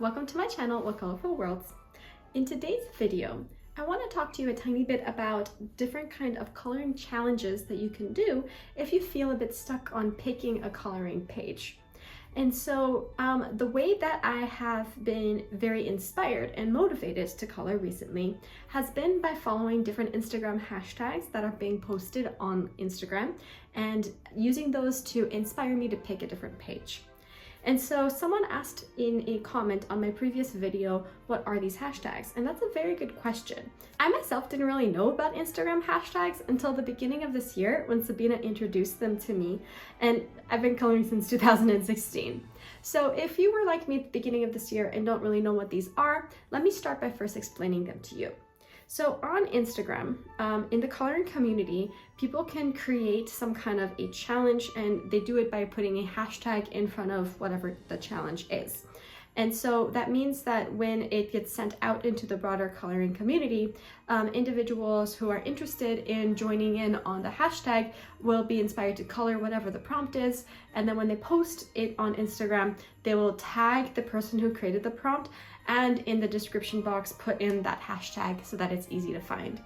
welcome to my channel, What Colorful Worlds. In today's video, I want to talk to you a tiny bit about different kind of coloring challenges that you can do if you feel a bit stuck on picking a coloring page. And so the way that I have been very inspired and motivated to color recently has been by following different Instagram hashtags that are being posted on Instagram and using those to inspire me to pick a different page. And so someone asked in a comment on my previous video, what are these hashtags? And that's a very good question. I myself didn't really know about Instagram hashtags until the beginning of this year when Sabina introduced them to me, and I've been coloring since 2016. So if you were like me at the beginning of this year and don't really know what these are, let me start by first explaining them to you. So on Instagram, in the coloring community, people can create some kind of a challenge, and they do it by putting a hashtag in front of whatever the challenge is. And so that means that when it gets sent out into the broader coloring community, individuals who are interested in joining in on the hashtag will be inspired to color whatever the prompt is. And then when they post it on Instagram, they will tag the person who created the prompt and in the description box put in that hashtag so that it's easy to find.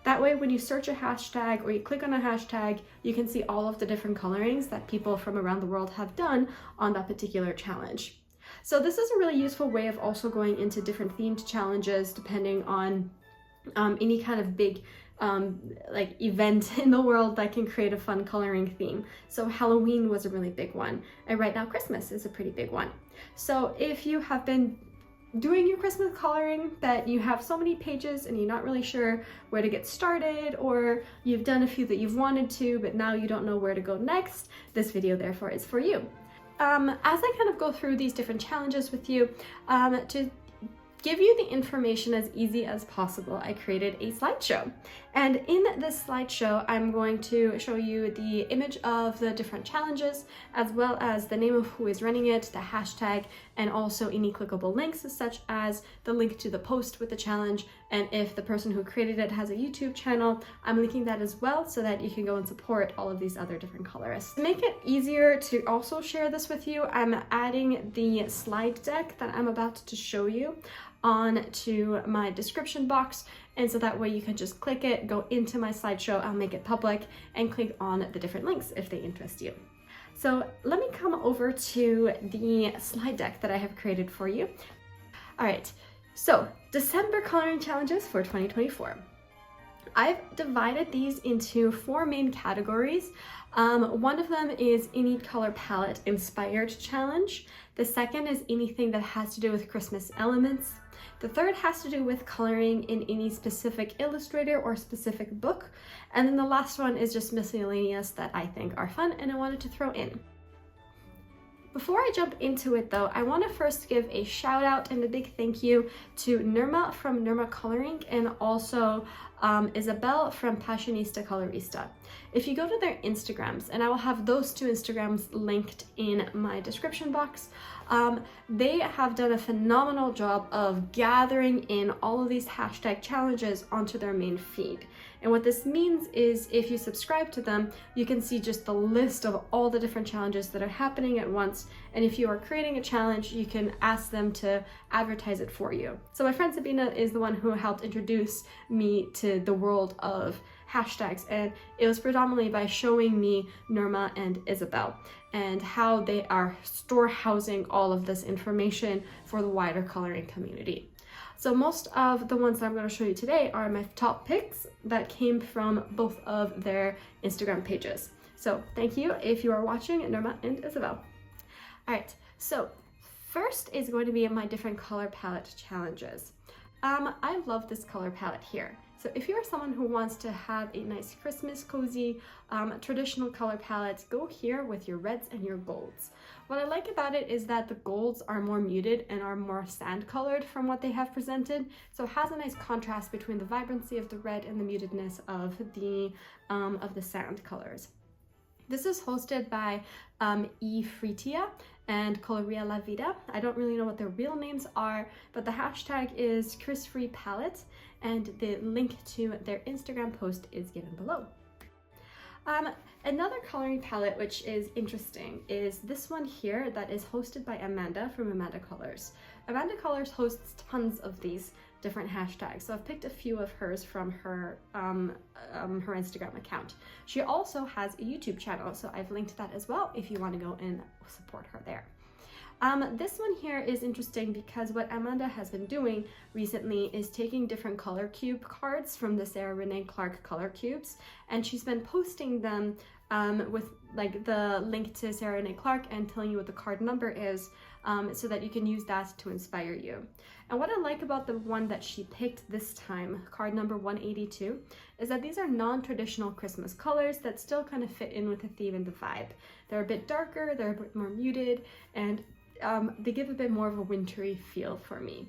That way, when you search a hashtag or you click on a hashtag, you can see all of the different colorings that people from around the world have done on that particular challenge. So this is a really useful way of also going into different themed challenges depending on any kind of big like event in the world that can create a fun coloring theme. So Halloween was a really big one, and right now Christmas is a pretty big one. So if you have been doing your Christmas coloring, that you have so many pages and you're not really sure where to get started, or you've done a few that you've wanted to but now you don't know where to go next, this video therefore is for you. As I kind of go through these different challenges with you, to give you the information as easy as possible, I created a slideshow. And in this slideshow, I'm going to show you the image of the different challenges, as well as the name of who is running it, the hashtag, and also any clickable links, such as the link to the post with the challenge. And if the person who created it has a YouTube channel, I'm linking that as well so that you can go and support all of these other different colorists. To make it easier to also share this with you, I'm adding the slide deck that I'm about to show you onto my description box, and so that way you can just click it, go into my slideshow, I'll make it public, and click on the different links if they interest you. So let me come over to the slide deck that I have created for you. All right, so December coloring challenges for 2024. I've divided these into 4 main categories. One of them is any color palette inspired challenge. The second is anything that has to do with Christmas elements. The third has to do with coloring in any specific illustrator or specific book. And then the last one is just miscellaneous that I think are fun and I wanted to throw in. Before I jump into it though, I want to first give a shout out and a big thank you to Nurma from Nurma Coloring, and also Isabell from Passionista Colorista. If you go to their Instagrams, and I will have those 2 Instagrams linked in my description box, they have done a phenomenal job of gathering in all of these hashtag challenges onto their main feed. And what this means is if you subscribe to them, you can see just the list of all the different challenges that are happening at once. And if you are creating a challenge, you can ask them to advertise it for you. So my friend Sabina is the one who helped introduce me to the world of hashtags, and it was predominantly by showing me Nurma and Isabell and how they are storehousing all of this information for the wider coloring community. So most of the ones that I'm going to show you today are my top picks that came from both of their Instagram pages. So thank you if you are watching, Nurma and Isabell. All right, so first is going to be my different color palette challenges. I love this color palette here. So if you're someone who wants to have a nice Christmas cozy traditional color palette, go here with your reds and your golds. What I like about it is that the golds are more muted and are more sand colored from what they have presented. So it has a nice contrast between the vibrancy of the red and the mutedness of the sand colors. This is hosted by E. Fritia and Coloria La Vida. I don't really know what their real names are, but the hashtag is ChrisFree Palette, and the link to their Instagram post is given below. Another coloring palette which is interesting is this one here that is hosted by Amanda from Amanda Colors. Amanda Colors hosts tons of these different hashtags, so I've picked a few of hers from her her Instagram account. She also has a YouTube channel, so I've linked that as well if you want to go and support her there. This one here is interesting because what Amanda has been doing recently is taking different color cube cards from the Sarah Renee Clark color cubes, and she's been posting them with like the link to Sarah Renee Clark and telling you what the card number is, so that you can use that to inspire you. And what I like about the one that she picked this time, card number 182, is that these are non-traditional Christmas colors that still kind of fit in with the theme and the vibe. They're a bit darker, they're a bit more muted, and they give a bit more of a wintry feel for me.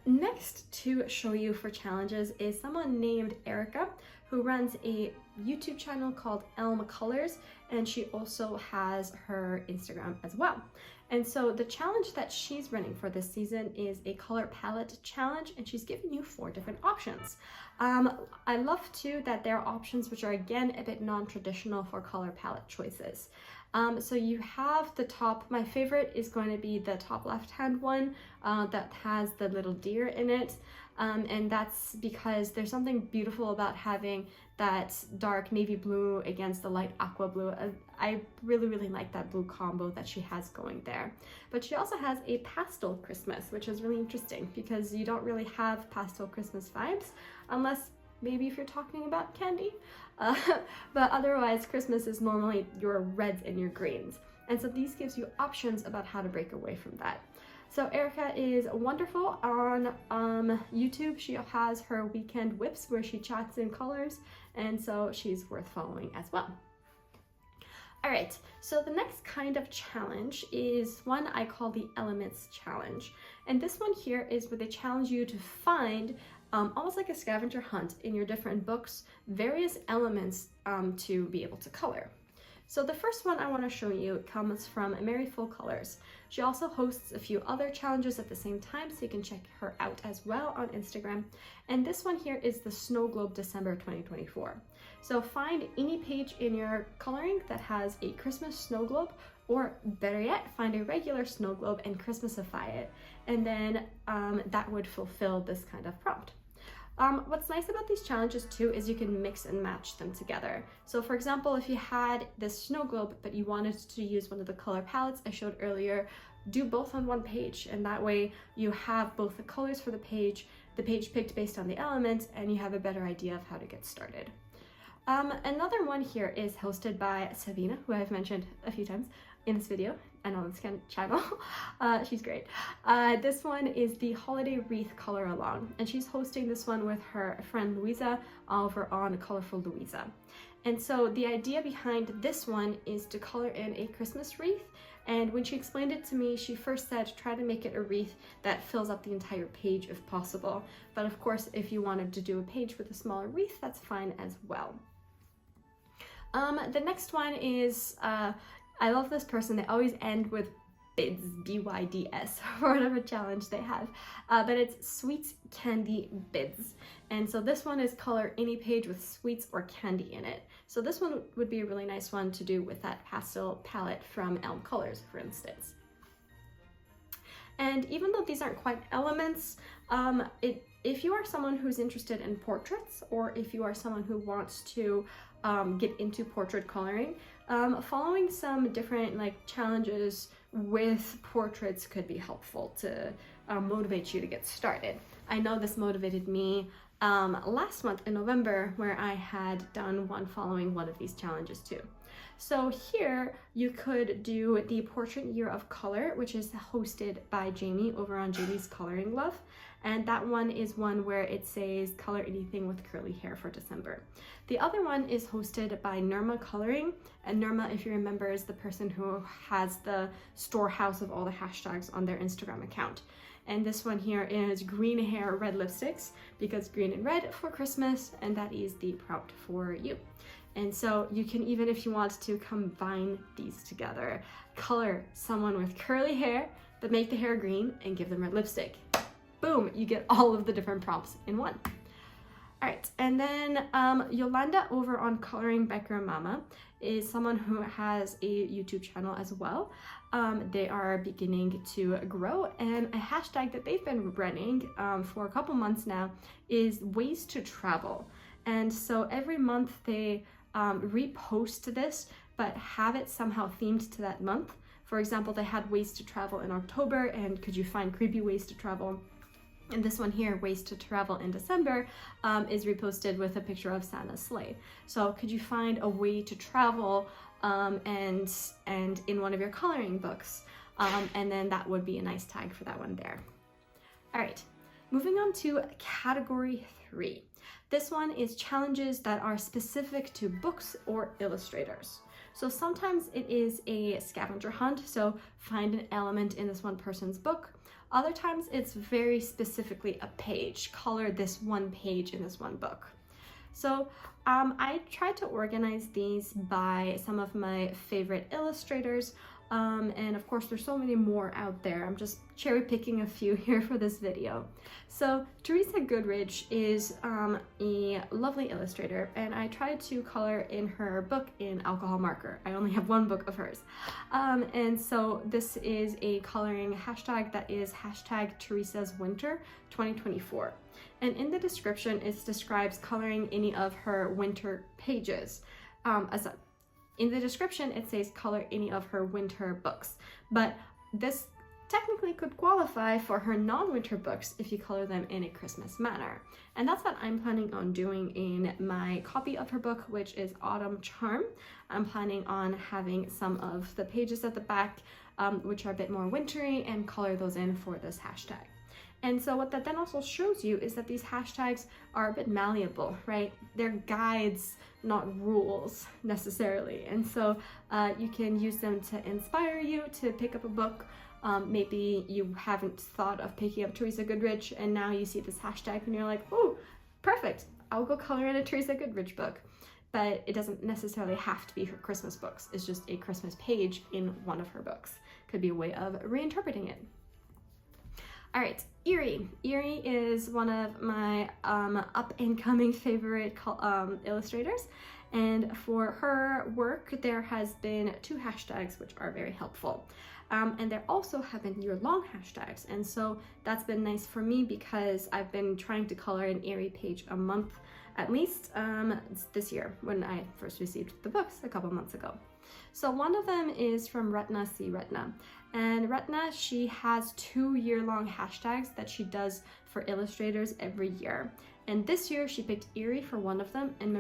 Next to show you for challenges is someone named Erica, who runs a YouTube channel called Elm Colors, and she also has her Instagram as well. And so the challenge that she's running for this season is a color palette challenge, and she's giving you 4 different options. I love too that there are options which are again a bit non-traditional for color palette choices. So you have the top, my favorite is going to be the top left-hand one that has the little deer in it. And that's because there's something beautiful about having that dark navy blue against the light aqua blue. I really like that blue combo that she has going there. But she also has a pastel Christmas, which is really interesting because you don't really have pastel Christmas vibes unless maybe if you're talking about candy. But otherwise, Christmas is normally your reds and your greens. And so these gives you options about how to break away from that. So Erica is wonderful on YouTube. She has her weekend whips where she chats in colors, and so she's worth following as well. All right, so the next kind of challenge is one I call the Elements Challenge. And this one here is where they challenge you to find, almost like a scavenger hunt in your different books, various elements to be able to color. So the first one I want to show you comes from Mary Full Colors. She also hosts a few other challenges at the same time, so you can check her out as well on Instagram. And this one here is the Snow Globe December 2024. So find any page in your coloring that has a Christmas snow globe, or better yet, find a regular snow globe and Christmasify it. And then that would fulfill this kind of prompt. What's nice about these challenges too is you can mix and match them together. So for example, if you had this snow globe but you wanted to use one of the color palettes I showed earlier, do both on one page, and that way you have both the colors for the page picked based on the elements, and you have a better idea of how to get started. Another one here is hosted by Sabina, who I've mentioned a few times in this video and on this channel. She's great. This one is the Holiday Wreath Color Along, and she's hosting this one with her friend Louisa over on Colorful Louisa. And so the idea behind this one is to color in a Christmas wreath, and when she explained it to me, she first said try to make it a wreath that fills up the entire page if possible. But of course, if you wanted to do a page with a smaller wreath, that's fine as well. The next one is, I love this person, they always end with BYDS, B-Y-D-S, for whatever challenge they have, but it's Sweets Candy Bids. And so this one is color any page with sweets or candy in it. So this one would be a really nice one to do with that pastel palette from Elm Colors, for instance. And even though these aren't quite elements, if you are someone who's interested in portraits, or if you are someone who wants to get into portrait coloring, following some different challenges with portraits could be helpful to motivate you to get started. I know this motivated me last month in November, where I had done one following one of these challenges too. So here you could do the Portrait Year of Color, which is hosted by Jamie over on Jamie's Coloring Love. And that one is one where it says color anything with curly hair for December. The other one is hosted by Nurma Coloring, and Nurma, if you remember, is the person who has the storehouse of all the hashtags on their Instagram account. And this one here is green hair, red lipsticks, because green and red for Christmas, and that is the prompt for you. And so you can, even if you want to combine these together, color someone with curly hair, but make the hair green and give them red lipstick. Boom, you get all of the different prompts in one. All right, and then Yolanda over on Coloring Becker Mama is someone who has a YouTube channel as well. They are beginning to grow, and a hashtag that they've been running for a couple months now is ways to travel. And so every month they repost this, but have it somehow themed to that month. For example, they had ways to travel in October, and could you find creepy ways to travel? And this one here, ways to travel in December, is reposted with a picture of Santa's sleigh. So could you find a way to travel and in one of your coloring books? And then that would be a nice tag for that one there. All right, moving on to category 3. This one is challenges that are specific to books or illustrators. So sometimes it is a scavenger hunt, so find an element in this one person's book. Other times it's very specifically a page, color this one page in this one book. So I tried to organize these by some of my favorite illustrators, and of course there's so many more out there. I'm just cherry picking a few here for this video. So Teresa Goodrich is a lovely illustrator, and I tried to color in her book in alcohol marker. I only have one book of hers. And so this is a coloring hashtag that is hashtag Teresa's Winter 2024. And in the description, it describes coloring any of her winter pages. In the description, it says color any of her winter books, but this technically could qualify for her non-winter books if you color them in a Christmas manner. And that's what I'm planning on doing in my copy of her book, which is Autumn Charm. I'm planning on having some of the pages at the back, which are a bit more wintry, and color those in for this hashtag. And so what that then also shows you is that these hashtags are a bit malleable, right? They're guides, not rules necessarily. And so you can use them to inspire you to pick up a book. Maybe you haven't thought of picking up Teresa Goodrich, and now you see this hashtag and you're like, oh, perfect, I'll go color in a Teresa Goodrich book. But it doesn't necessarily have to be her Christmas books. It's just a Christmas page in one of her books. Could be a way of reinterpreting it. All right, Eerie. Eerie is one of my up-and-coming favorite illustrators, and for her work there has been 2 hashtags which are very helpful. And there also have been year-long hashtags, and so that's been nice for me because I've been trying to color an Eerie page a month at least this year when I first received the books a couple months ago. So one of them is from Retna C. Retna. And Retna, she has 2 year-long hashtags that she does for illustrators every year. And this year she picked Eerie for one of them and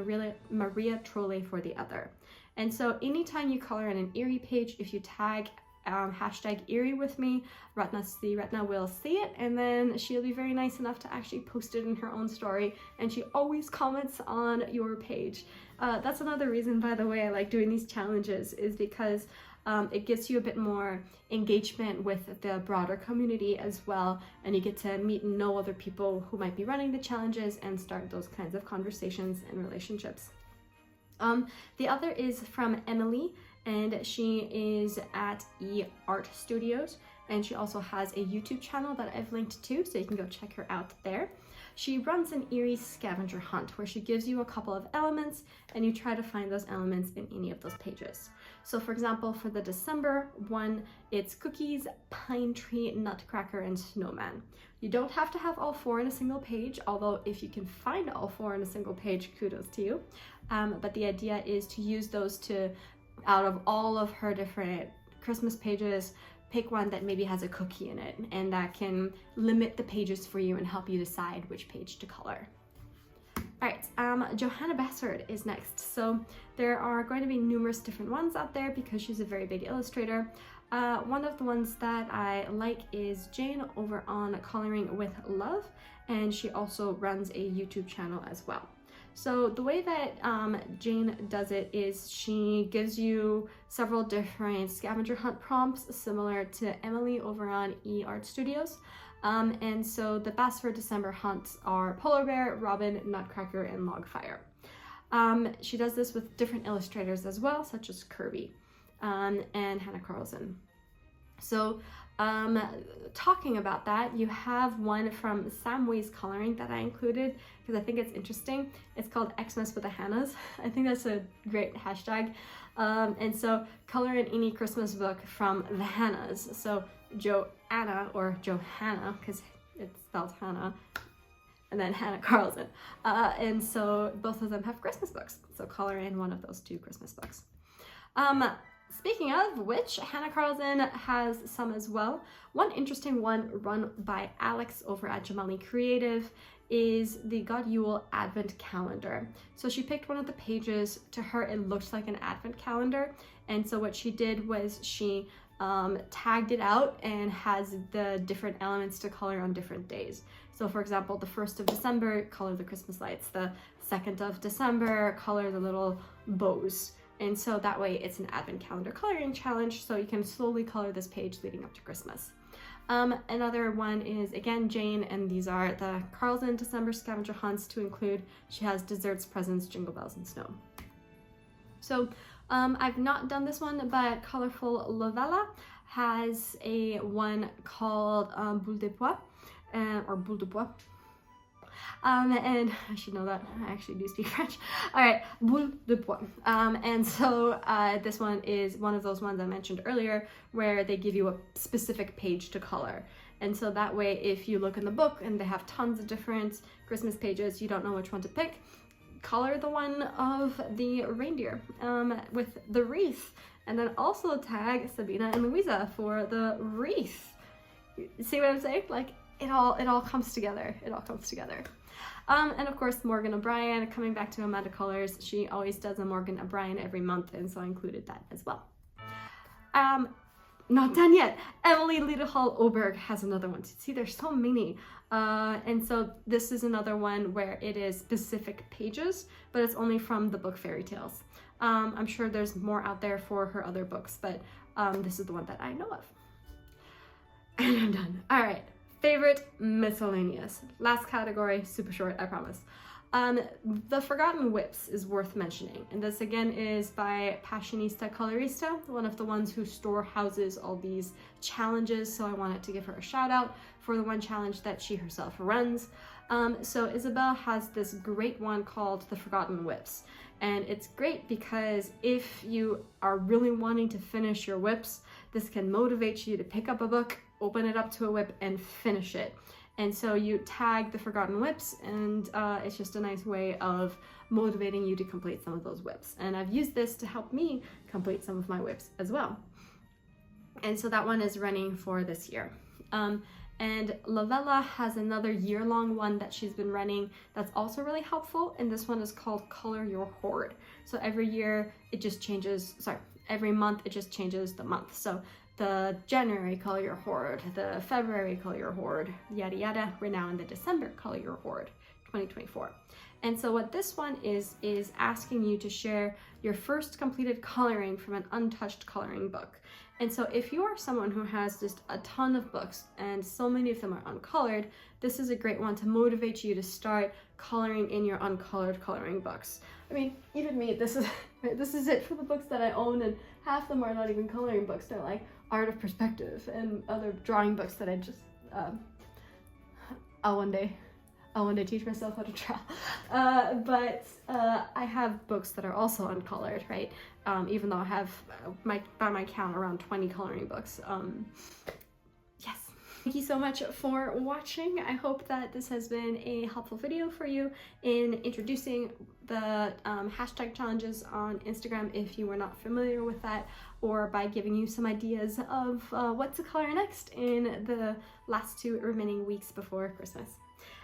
Maria Trolle for the other. And so anytime you color in an Eerie page, if you tag hashtag Eerie with me, Retna C. Retna will see it, and then she'll be very nice enough to actually post it in her own story, and she always comments on your page. That's another reason, by the way, I like doing these challenges, is because it gives you a bit more engagement with the broader community as well, and you get to meet and know other people who might be running the challenges and start those kinds of conversations and relationships. The other is from Emily, and she is at Art Studios, and she also has a YouTube channel that I've linked to, so you can go check her out there. She runs an Eerie scavenger hunt where she gives you a couple of elements and you try to find those elements in any of those pages. So for example, for the December one, it's cookies, pine tree, nutcracker, and snowman. You don't have to have all 4 in a single page, although if you can find all 4 in a single page, kudos to you. But the idea is to use those to, out of all of her different Christmas pages, pick one that maybe has a cookie in it, and that can limit the pages for you and help you decide which page to color. All right, Johanna Bassard is next. So there are going to be numerous different ones out there because she's a very big illustrator. One of the ones that I like is Jane over on Coloring with Love, and she also runs a YouTube channel as well. So the way that Jane does it is she gives you several different scavenger hunt prompts similar to Emily over on Art Studios. And so the best for December hunts are Polar Bear, Robin, Nutcracker, and Logfire. She does this with different illustrators as well, such as Kirby and Hannah Carlson. So Talking about that, you have one from Samway's Coloring that I included because I think it's interesting. It's called Xmas with the Hannahs. I think that's a great hashtag. And so color in any Christmas book from the Hannahs. So Joanna or Johanna, because it's spelled Hannah, and then Hannah Carlson. And so both of them have Christmas books. So color in one of those 2 Christmas books. Speaking of which, Hannah Carlson has some as well. One interesting one run by Alex over at Jamali Creative is the God Yule Advent Calendar. So she picked one of the pages. To her, it looked like an Advent calendar. And so what she did was she tagged it out and has the different elements to color on different days. So for example, the 1st of December, color the Christmas lights. The 2nd of December, color the little bows. And so that way it's an Advent calendar coloring challenge, so you can slowly color this page leading up to Christmas. Another one is, again, Jane, and these are the Carlson December scavenger hunts to include. She has desserts, presents, jingle bells, and snow. So I've not done this one, but Colorful Lovella has a one called Boule de Bois, or Boule de Bois. And I should know that, I actually do speak French. All right, Boule de Bois. And so this one is one of those ones I mentioned earlier where they give you a specific page to color. And so that way, if you look in the book and they have tons of different Christmas pages, you don't know which one to pick, color the one of the reindeer with the wreath. And then also tag Sabina and Louisa for the wreath. See what I'm saying? Like, it all comes together. It all comes together. And of course, Morgan O'Brien, coming back to Amanda Colors, she always does a Morgan O'Brien every month, and so I included that as well. Not done yet. Emily Liedehall Oberg has another one. See, there's so many. And so this is another one where it is specific pages, but it's only from the book Fairy Tales. I'm sure there's more out there for her other books, but this is the one that I know of. And I'm done. All right. Favorite miscellaneous. Last category, super short, I promise. The Forgotten Whips is worth mentioning, and this again is by Passionista Colorista, one of the ones who storehouses all these challenges, so I wanted to give her a shout out for the one challenge that she herself runs. So Isabel has this great one called The Forgotten Whips, and it's great because if you are really wanting to finish your whips, this can motivate you to pick up a book, open it up to a whip, and finish it. And so you tag the Forgotten Whips, and it's just a nice way of motivating you to complete some of those whips. And I've used this to help me complete some of my whips as well. And so that one is running for this year. And Lavella has another year-long one that she's been running that's also really helpful, and this one is called Color Your Hoard. So every year it just changes, every month it just changes the month. So the January, color your hoard. The February, color your hoard. Yada yada. We're now in the December, color your hoard, 2024. And so what this one is asking you to share your first completed coloring from an untouched coloring book. And so if you are someone who has just a ton of books and so many of them are uncolored, this is a great one to motivate you to start coloring in your uncolored coloring books. I mean, even me, this is it for the books that I own, and half of them are not even coloring books. They're like Art of Perspective and other drawing books that I just, I'll one day teach myself how to draw. But I have books that are also uncolored, right? Even though I have, by my count, around 20 coloring books. Yes. Thank you so much for watching. I hope that this has been a helpful video for you in introducing the hashtag challenges on Instagram if you were not familiar with that, or by giving you some ideas of what to color next in the last 2 remaining weeks before Christmas.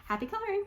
Happy coloring!